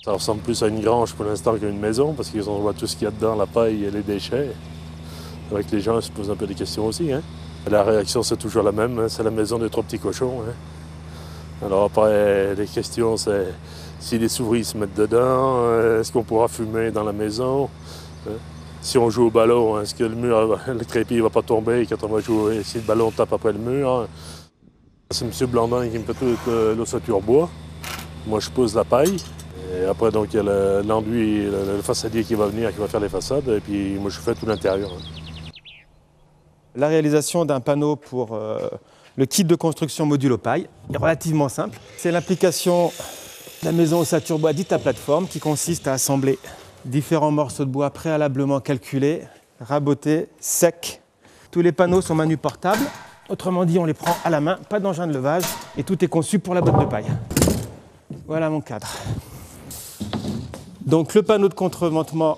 Ça ressemble plus à une grange pour l'instant qu'à une maison, parce qu'ils voient tout ce qu'il y a dedans, la paille et les déchets. C'est vrai que les gens se posent un peu des questions aussi. Hein. La réaction, c'est toujours la même, hein. C'est la maison des 3 petits cochons. Hein. Alors après, les questions, c'est si les souris se mettent dedans, est-ce qu'on pourra fumer dans la maison? Hein. Si on joue au ballon, est-ce que le crépi ne va pas tomber quand on va jouer, si le ballon tape après le mur? Hein. C'est M. Blandin qui me fait toute l'ossature bois. Moi, je pose la paille. Et après, donc, il y a l'enduit, le façadier qui va venir, qui va faire les façades. Et puis, moi, je fais tout l'intérieur. La réalisation d'un panneau pour le kit de construction modulo paille est relativement simple. C'est l'application de la maison ossature bois dite à plateforme qui consiste à assembler différents morceaux de bois préalablement calculés, rabotés, secs. Tous les panneaux sont manuportables. Autrement dit, on les prend à la main, pas d'engin de levage, et tout est conçu pour la botte de paille. Voilà mon cadre. Donc le panneau de contreventement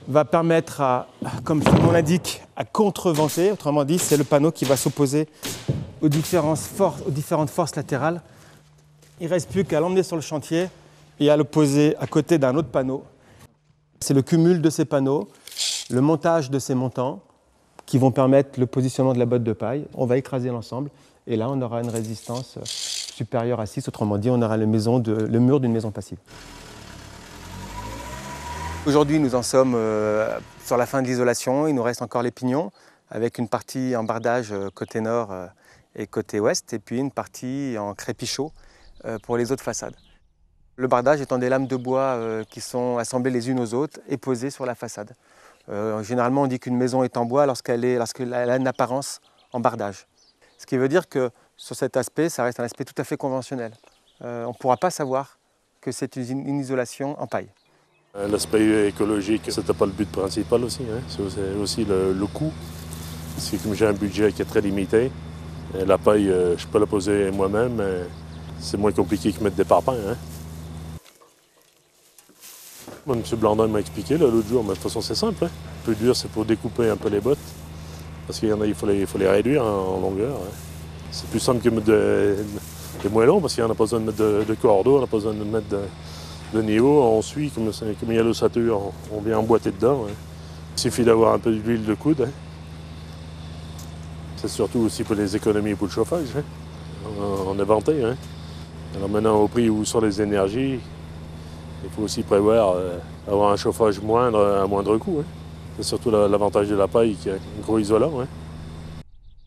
va permettre à, comme son nom l'indique, à contreventer. Autrement dit, c'est le panneau qui va s'opposer aux différentes forces latérales. Il ne reste plus qu'à l'emmener sur le chantier et à le poser à côté d'un autre panneau. C'est le cumul de ces panneaux, le montage de ces montants qui vont permettre le positionnement de la botte de paille. On va écraser l'ensemble et là, on aura une résistance supérieure à 6. Autrement dit, on aura le mur d'une maison passive. Aujourd'hui, nous en sommes sur la fin de l'isolation. Il nous reste encore les pignons avec une partie en bardage côté nord et côté ouest et puis une partie en crépi chaud pour les autres façades. Le bardage étant des lames de bois qui sont assemblées les unes aux autres et posées sur la façade. Généralement, on dit qu'une maison est en bois lorsqu'elle a une apparence en bardage. Ce qui veut dire que sur cet aspect, ça reste un aspect tout à fait conventionnel. On ne pourra pas savoir que c'est une isolation en paille. L'aspect écologique, c'était pas le but principal aussi. Hein. C'est aussi le coût. Parce que comme j'ai un budget qui est très limité, la paille, je peux la poser moi-même. C'est moins compliqué que mettre des parpaings. Hein. Moi, M. Blandin m'a expliqué l'autre jour, mais de toute façon c'est simple. Hein. Le plus dur, c'est pour découper un peu les bottes. Parce qu'il y en a, il faut les réduire en longueur. Hein. C'est plus simple que mettre des moellons, parce qu'il n'y en a pas besoin de mettre de cordeaux, on n'a pas besoin de mettre de niveau. On suit, comme il y a l'ossature, on vient emboîter dedans. Hein. Il suffit d'avoir un peu d'huile de coude. Hein. C'est surtout aussi pour les économies pour le chauffage. Hein. On est vanté. Hein. Alors maintenant, au prix où sont les énergies, il faut aussi prévoir avoir un chauffage moindre à moindre coût. Hein. C'est surtout l'avantage de la paille qui est un gros isolant. Hein.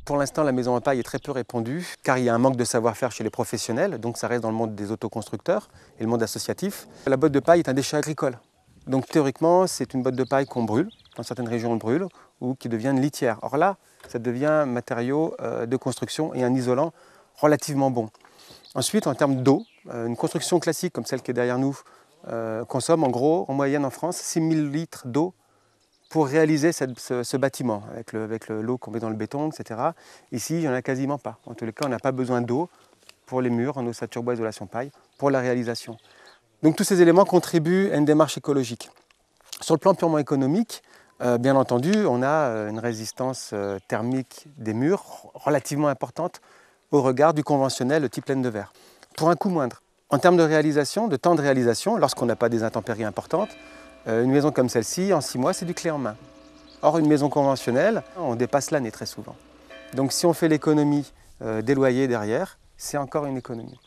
Pour l'instant, la maison en paille est très peu répandue car il y a un manque de savoir-faire chez les professionnels, donc ça reste dans le monde des autoconstructeurs et le monde associatif. La botte de paille est un déchet agricole. Donc théoriquement, c'est une botte de paille qu'on brûle, dans certaines régions on le brûle, ou qui devient une litière. Or là, ça devient un matériau de construction et un isolant relativement bon. Ensuite, en termes d'eau, une construction classique comme celle qui est derrière nous consomme en gros, en moyenne en France, 6000 litres d'eau pour réaliser ce bâtiment, avec l'eau qu'on met dans le béton, etc. Ici, il n'y en a quasiment pas. En tous les cas, on n'a pas besoin d'eau pour les murs en ossature bois isolation paille, pour la réalisation. Donc tous ces éléments contribuent à une démarche écologique. Sur le plan purement économique, bien entendu, on a une résistance thermique des murs relativement importante au regard du conventionnel type laine de verre, pour un coût moindre. En termes de réalisation, de temps de réalisation, lorsqu'on n'a pas des intempéries importantes, une maison comme celle-ci, en 6 mois, c'est du clé en main. Or, une maison conventionnelle, on dépasse l'année très souvent. Donc si on fait l'économie des loyers derrière, c'est encore une économie.